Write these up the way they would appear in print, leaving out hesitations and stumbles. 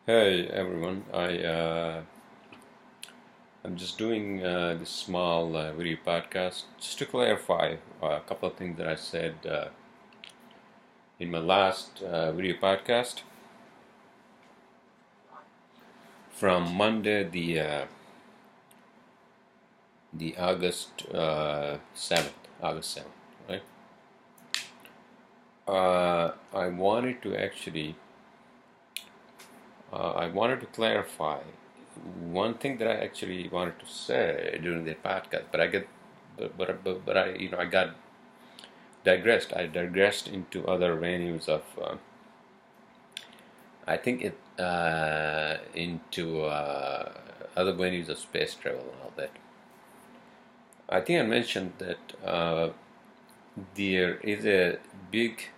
Hey everyone, I'm just doing this small video podcast just to clarify a couple of things that I said in my last video podcast from Monday, the August 7th, August 7th, right? I wanted to clarify one thing that I actually wanted to say during the podcast, but I I got digressed. I digressed into other venues of I think it into other venues of space travel and all that. I think I mentioned that there is a big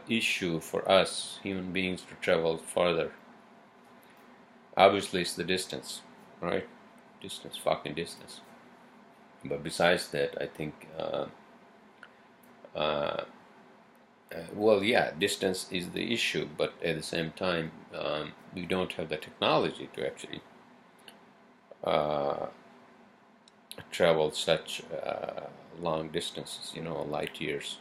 issue for us human beings to travel further. Obviously, it's the distance, right? Distance, fucking distance. But besides that, I think, well, yeah, distance is the issue, but at the same time, we don't have the technology to actually uh, travel such long distances, light years.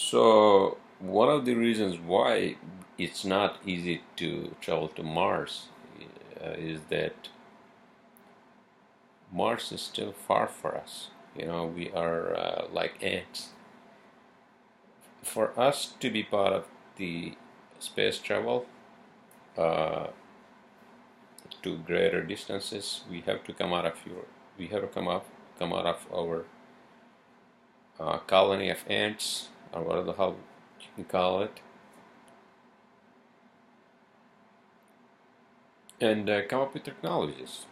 So, one of the reasons why it's not easy to travel to Mars is that Mars is still far for us. We are like ants. For us to be part of the space travel to greater distances, we have to come out of our colony of ants, or whatever the hell you can call it, and come up with technologies.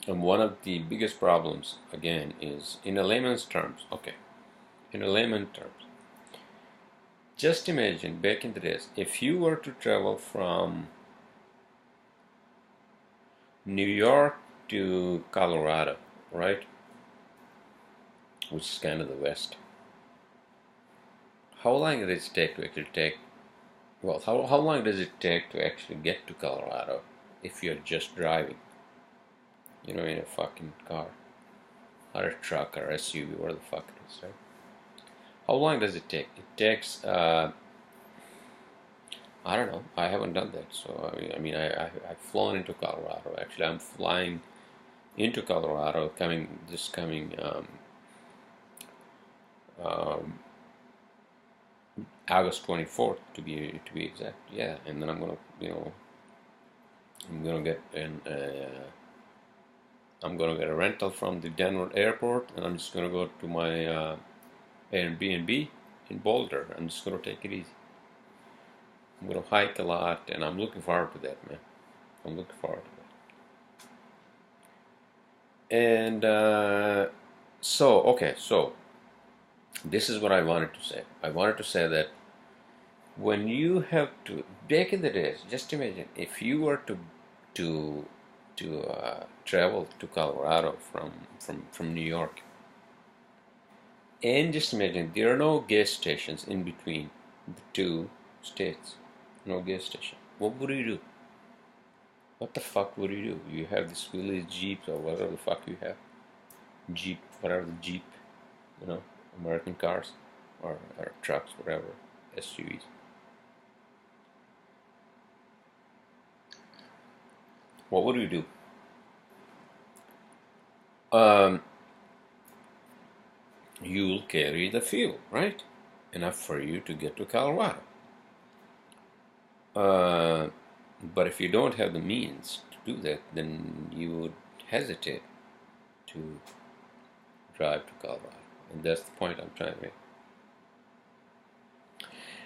And one of the biggest problems, again, is in a layman's terms. Okay, in a layman's terms, just imagine back in the days, if you were to travel from New York to Colorado, right, which is kind of the West, how long does it take to actually take? Well, how long does it take to actually get to Colorado if you're just driving? In a fucking car, or a truck, or SUV, where the fuck it is, right? How long does it take? It takes, I don't know. I haven't done that. So, I've flown into Colorado. Actually, I'm flying into Colorado this coming um, August 24th to be exact. Yeah, and then I'm gonna get an I'm gonna get a rental from the Denver airport, and I'm just gonna go to my Airbnb in Boulder. I'm just gonna take it easy. I'm gonna hike a lot, and I'm looking forward to that, man. I'm looking forward to that. And so this is what I wanted to say. I wanted to say that when you have to, back in the days, just imagine if you were to travel to Colorado from New York, and just imagine there are no gas stations in between the two states, no gas station. What would you do? What the fuck would you do? You have this village Jeeps or whatever the fuck you have, Jeep, whatever the Jeep, American cars or trucks, whatever, SUVs. What would you do? Um, you'll carry the fuel, right? Enough for you to get to Colorado. Uh, but if you don't have the means to do that, then you would hesitate to drive to Colorado. And that's the point I'm trying to make.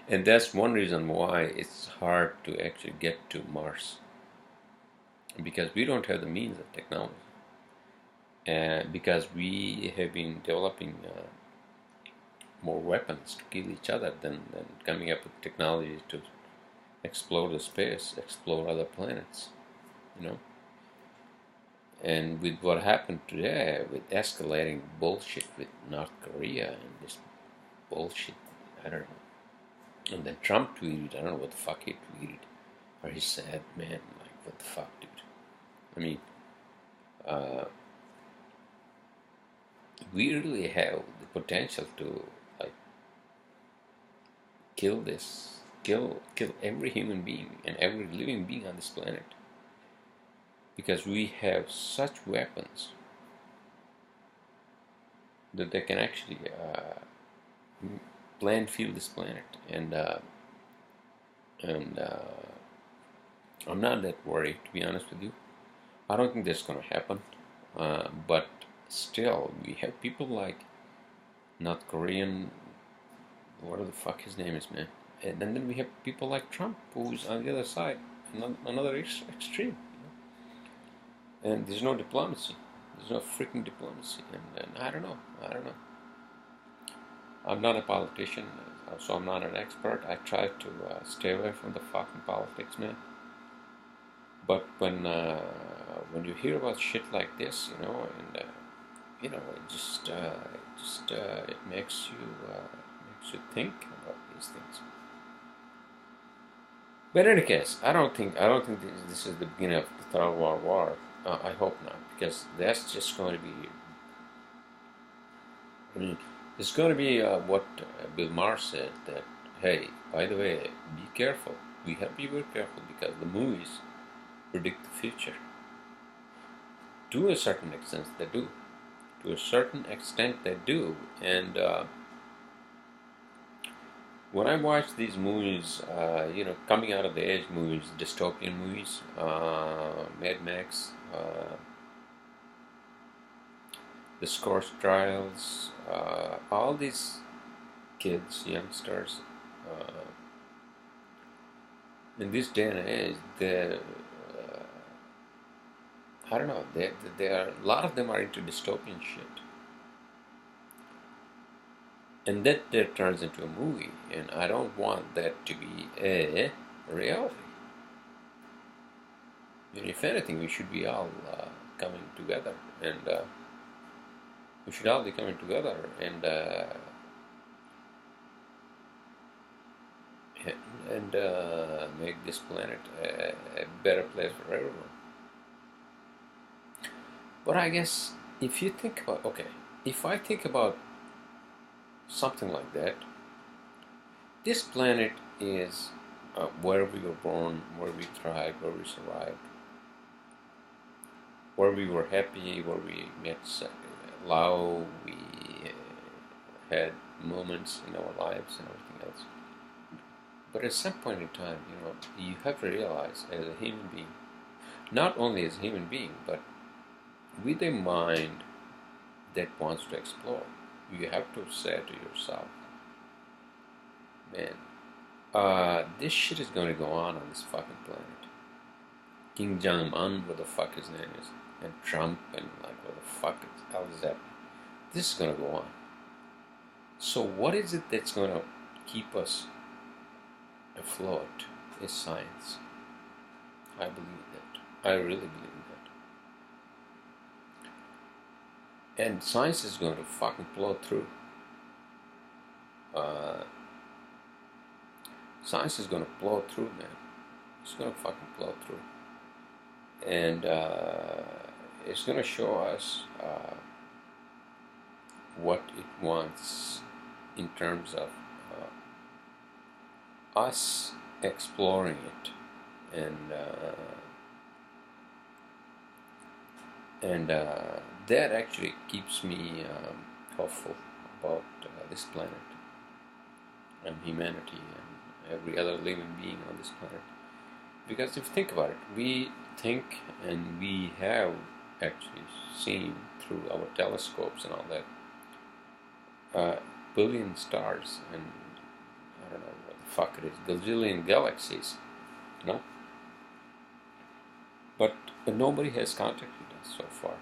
And that's one reason why it's hard to actually get to Mars. Because we don't have the means of technology. And because we have been developing more weapons to kill each other than coming up with technology to explore the space, explore other planets, you know. And with what happened today, with escalating bullshit with North Korea and this bullshit, I don't know. And then Trump tweeted, I don't know what the fuck he tweeted, or he said, man, like, what the fuck, dude? I mean, uh, we really have the potential to, like, kill every human being and every living being on this planet, because we have such weapons that they can actually plan field this planet. And I'm not that worried, to be honest with you. I don't think that's going to happen. But still, we have people like North Korean, whatever the fuck his name is, man. And then we have people like Trump, who's on the other side, another extreme. And there's no diplomacy. There's no freaking diplomacy. And I don't know. I'm not a politician, so I'm not an expert. I try to stay away from the fucking politics, man. But when you hear about shit like this, it makes you think about these things. But in any case, I don't think this is the beginning of the third world war. I hope not, because that's just going to be. I mean, it's going to be what Bill Maher said, that, hey, by the way, be careful. We have to be very careful, because the movies predict the future. To a certain extent, they do. To a certain extent, they do. And when I watch these movies, coming out of the age movies, dystopian movies, Mad Max, the Scorch Trials, all these kids, youngsters, in this day and age, I don't know, they are, a lot of them are into dystopian shit. And that turns into a movie, and I don't want that to be a reality. And if anything, we should be all coming together, and we should all be coming together and make this planet a better place for everyone. But I guess if you think about, if I think about something like that, this planet is where we were born, where we thrived, where we survived, where we were happy, where we met love, we had moments in our lives and everything else. But at some point in time, you have to realize, as a human being, not only as a human being, but with a mind that wants to explore, you have to say to yourself, man, this shit is going to go on this fucking planet. Kim Jong-un, what the fuck his name is, and Trump, and like, what the fuck is that? This is going to go on. So what is it that's going to keep us afloat? Is science. I believe that. I really believe that. And science is going to fucking blow through. Science is going to blow through, man. It's going to fucking blow through. And it's going to show us what it wants in terms of us exploring it. And that actually keeps me hopeful about this planet and humanity and every other living being on this planet. Because if you think about it, we think and we have actually seen through our telescopes and all that billion stars and I don't know what the fuck it is, gazillion galaxies, But nobody has contacted us so far,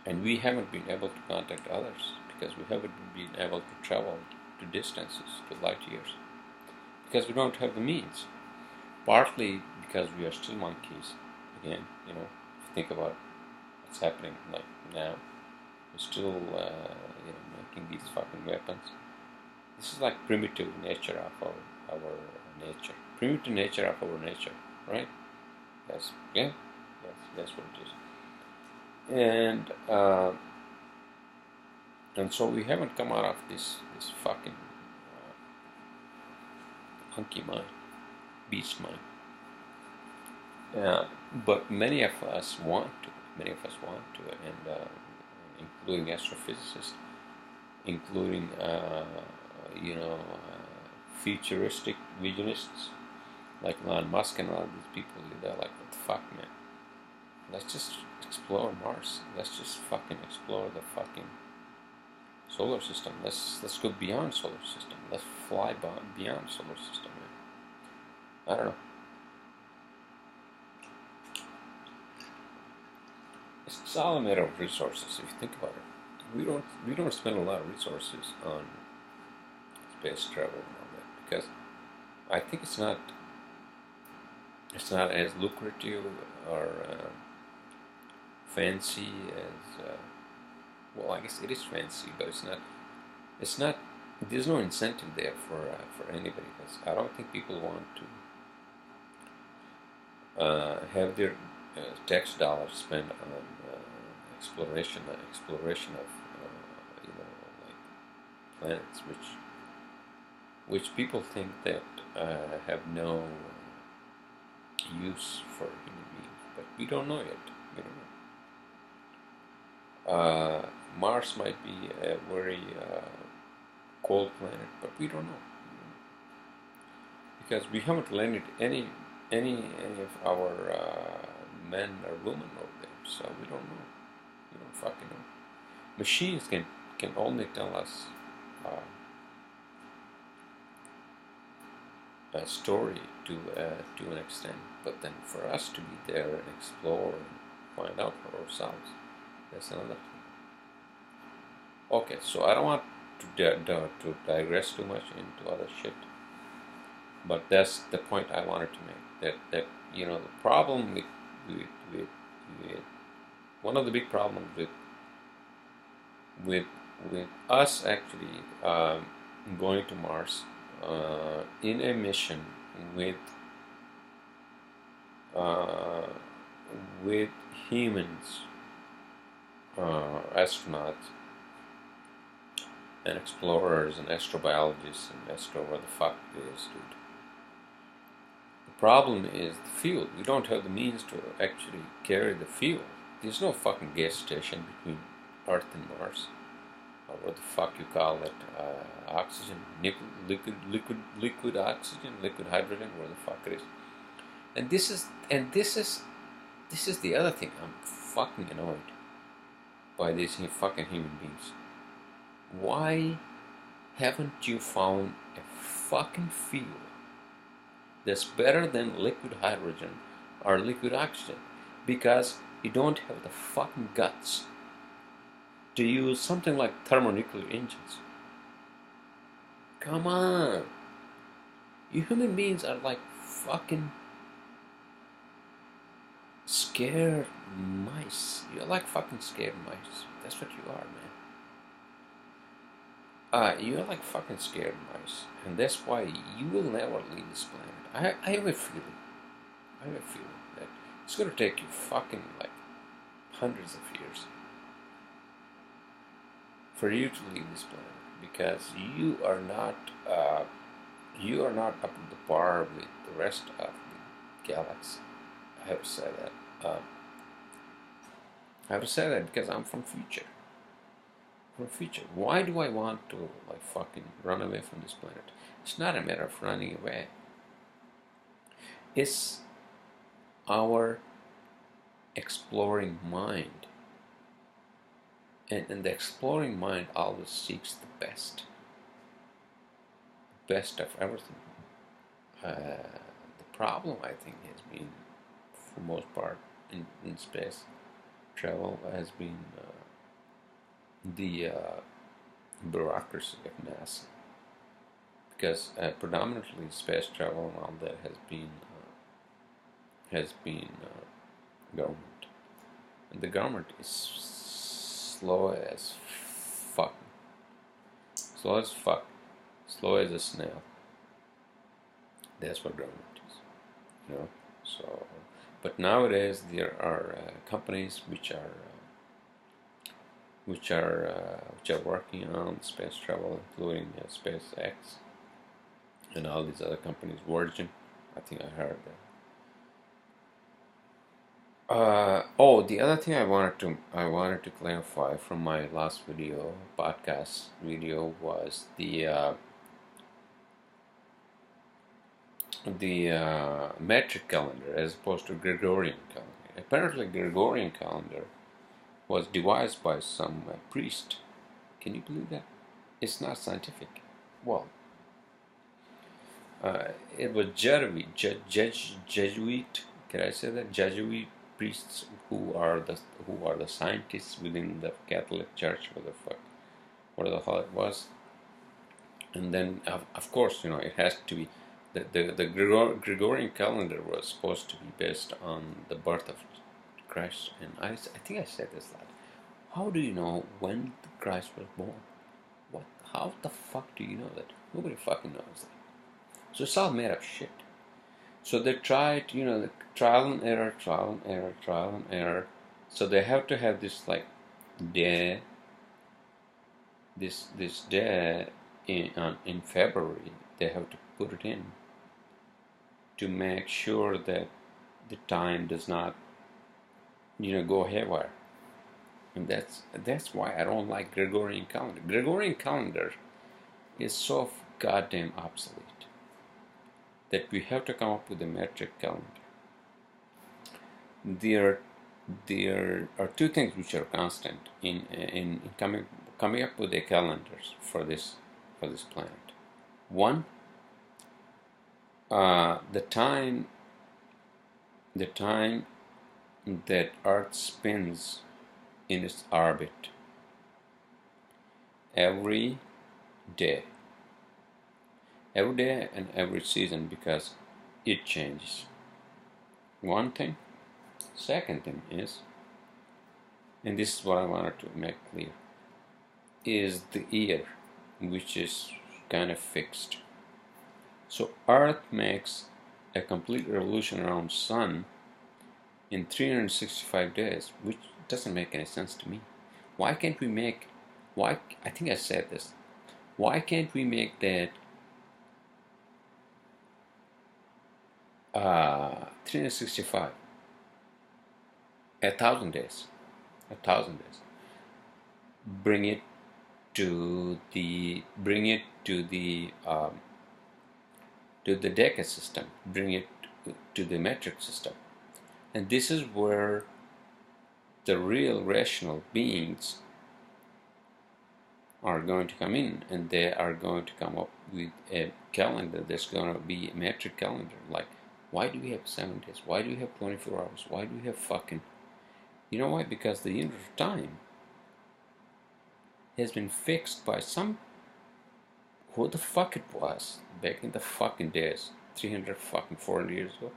and we haven't been able to contact others because we haven't been able to travel to distances, to light years, because we don't have the means. Partly because we are still monkeys. Again, if you think about what's happening like now, we're still making these fucking weapons. This is like primitive nature of our nature. Primitive nature of our nature, right? Yes, yeah, yes, that's what it is. And so we haven't come out of this fucking monkey mind, beast mind. But many of us want to. Many of us want to, and including astrophysicists, including futuristic visionists like Elon Musk and all these people. They're like, what the fuck, man? Let's just explore Mars. Let's just fucking explore the fucking solar system. Let's go beyond solar system. Let's fly beyond solar system, man. I don't know. It's all a matter of resources if you think about it. We don't spend a lot of resources on space travel and all that because I think it's not as lucrative or fancy as well. I guess it is fancy, but it's not. It's not. There's no incentive there for anybody because I don't think people want to have their tax dollars spent on exploration of like planets which people think that have no use for human beings, but we don't know yet. We don't know. Mars might be a very cold planet, but we don't know because we haven't landed any of our men or women over there, so we don't know. We don't fucking know. Machines can only tell us a story to an extent, but then for us to be there and explore and find out for ourselves, that's another thing. Okay, so I don't want to digress too much into other shit, but that's the point I wanted to make. That the problem with one of the big problems with with us actually going to Mars in a mission with uh, with humans, astronauts, and explorers, and astrobiologists, and what the fuck it is, dude. The problem is the fuel. We don't have the means to actually carry the fuel. There's no fucking gas station between Earth and Mars. Or what the fuck you call it, oxygen, liquid oxygen, liquid hydrogen, where the fuck it is. And this is the other thing. I'm fucking annoyed by these fucking human beings. Why haven't you found a fucking fuel that's better than liquid hydrogen or liquid oxygen? Because you don't have the fucking guts to use something like thermonuclear engines. Come on. You human beings are like fucking scared mice. You're like fucking scared mice. That's what you are, man. You're like fucking scared mice. And that's why you will never leave this planet. I have a feeling. That it's gonna take you fucking like hundreds of years for you to leave this planet because you are not up to the par with the rest of the galaxy. I have to say that. I have to say that because I'm from future. From future. Why do I want to like fucking run away from this planet? It's not a matter of running away. It's our exploring mind. And the exploring mind always seeks the best. Best of everything. The problem, I think, has been, for most part, in space travel, has been the bureaucracy of NASA. Because predominantly space travel and all that has been government, and the government is slow as fuck. Slow as fuck. slow as a snail. That's what government is, you know. So, but nowadays there are companies which are working on space travel, including SpaceX and all these other companies. Virgin, I think I heard that. Oh, the other thing I wanted to clarify from my last podcast video, was the metric calendar as opposed to Gregorian calendar. Apparently, Gregorian calendar was devised by some priest. Can you believe that? It's not scientific. Well, it was Jesuit. Can I say that? Jesuit priests who are the scientists within the Catholic Church. What the hell it was? And then of course, it has to be the Gregorian calendar was supposed to be based on the birth of Christ. And I think I said this last. How do you know when Christ was born? What? How the fuck do you know that? Nobody fucking knows that. So it's all made up shit. So they tried, the trial and error, trial and error, trial and error. So they have to have this day, this day in February. They have to put it in to make sure that the time does not, go haywire. And that's why I don't like Gregorian calendar. Gregorian calendar is so goddamn obsolete that we have to come up with a metric calendar. There are two things which are constant in coming up with the calendars for this planet. One, the time that Earth spins in its orbit every day and every season, because it changes. One thing. Second thing is, and this is what I wanted to make clear, is the year, which is kind of fixed. So Earth makes a complete revolution around Sun in 365 days, which doesn't make any sense to me. Why can't we make, I think I said this, why can't we make that 365 1,000 days? Bring it to the Deca system. Bring it to the metric system. And this is where the real rational beings are going to come in, and they are going to come up with a calendar that's going to be a metric calendar. Like, why do we have 7 days? Why do we have 24 hours? Why do we have fucking... You know why? Because the unit of time has been fixed by some... Who the fuck it was back in the fucking days, 300 fucking 400 years ago.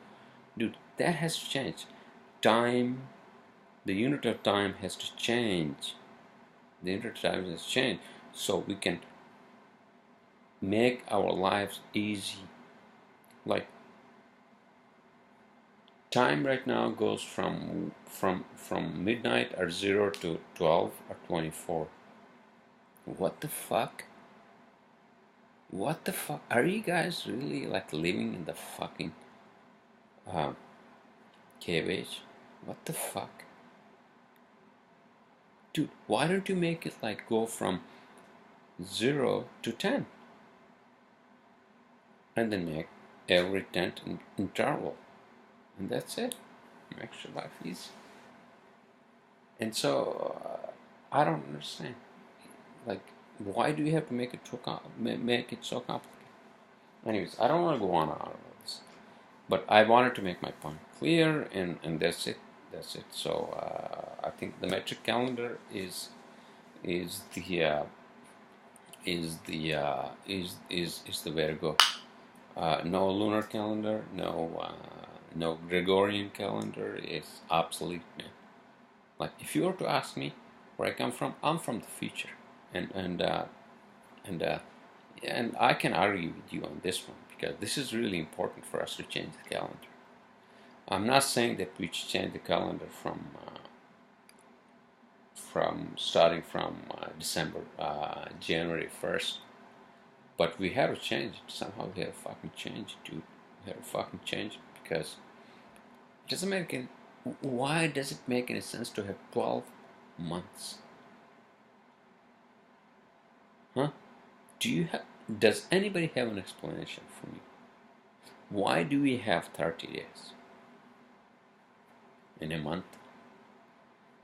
Dude, that has changed. Time, the unit of time has to change. The unit of time has changed so we can make our lives easy. Like, time right now goes from midnight or 0 to 12 or 24. What the fuck? What the fuck? Are you guys really like living in the fucking cave age? What the fuck? Dude, why don't you make it like go from 0 to 10? And then make every 10th interval. And that's it. Makes your life easy. And so, I don't understand. Like, why do you have to make it so complicated? Anyways, I don't want to go on all this, but I wanted to make my point clear, and that's it. So I think the metric calendar is the way to go. No lunar calendar, no Gregorian calendar is obsolete now. Like, if you were to ask me where I come from, I'm from the future. And And I can argue with you on this one because this is really important for us to change the calendar. I'm not saying that we should change the calendar from starting from January 1st, but we have to change it. Somehow we have to fucking change it, dude. We have to fucking change it because it doesn't make any. Why does it make any sense to have 12 months? Huh? Does anybody have an explanation for me? Why do we have 30 days in a month?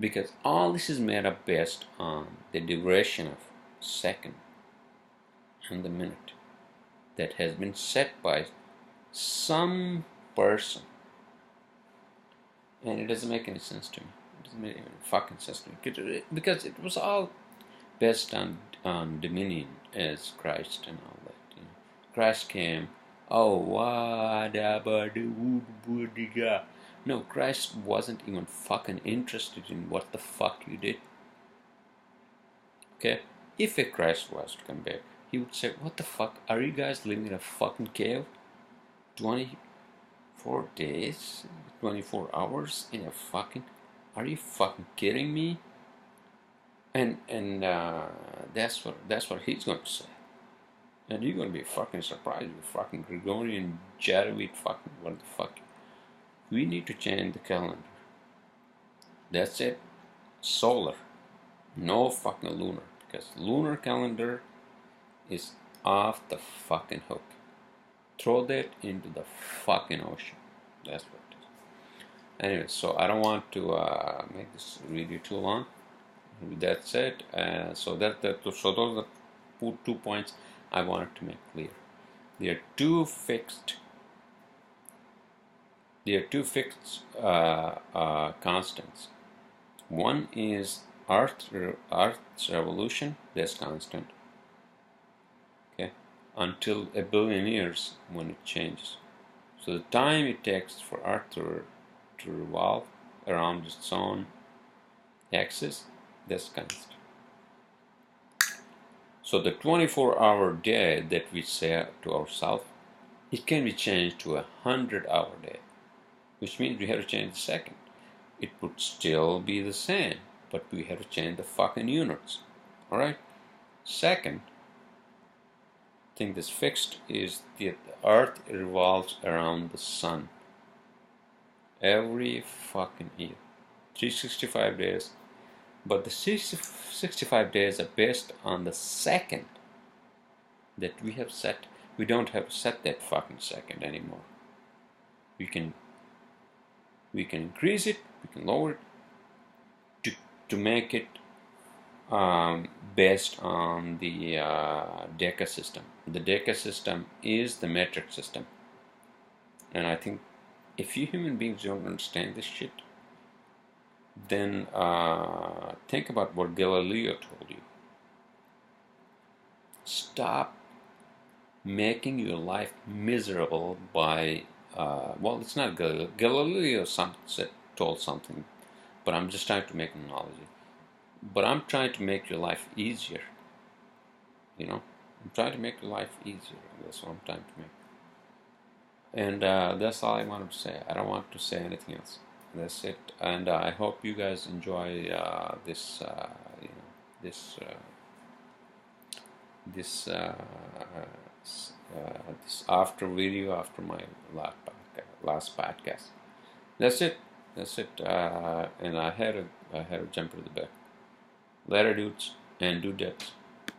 Because all this is made up based on the duration of second and the minute that has been set by some person, and it doesn't make any sense to me. It doesn't make any fucking sense to me because it was all based on dominion as Christ and all that. You know, Christ came. Oh, no, Christ wasn't even fucking interested in what the fuck you did. Okay? If a Christ was to come back, he would say, what the fuck? Are you guys living in a fucking cave? 24 days? 24 hours in a fucking... Are you fucking kidding me? And that's what he's going to say. And you're going to be fucking surprised. You fucking Gregorian, Jesuit, fucking what the fuck. We need to change the calendar. That's it. Solar. No fucking lunar. Because lunar calendar is off the fucking hook. Throw that into the fucking ocean. That's what it is. Anyway, so I don't want to make this video too long. That's it. So those are the 2 points I wanted to make clear. There are two fixed constants. One is Earth's revolution, that's constant. Okay, until 1 billion years when it changes. So the time it takes for Earth to revolve around its own axis, that's constant. So the 24-hour day that we say to ourselves, it can be changed to a 100-hour day, which means we have to change the second. It would still be the same, but we have to change the fucking units. Alright? Second thing that's fixed is that the Earth revolves around the Sun every fucking year. 365 days. But the 65 days are based on the second that we have set. We don't have to set that fucking second anymore. We can increase it, we can lower it to make it based on the Deca system. The Deca system is the metric system. And I think if you human beings don't understand this shit, then think about what Galileo told you. Stop making your life miserable by, well, it's not Galileo. Galileo told something, but I'm just trying to make an analogy. But I'm trying to make your life easier. You know, I'm trying to make your life easier. That's what I'm trying to make. And that's all I wanted to say. I don't want to say anything else. That's it. And I hope you guys enjoy this after video after my last podcast. That's it. And I had to jump to the back. Later, dudes and dudettes.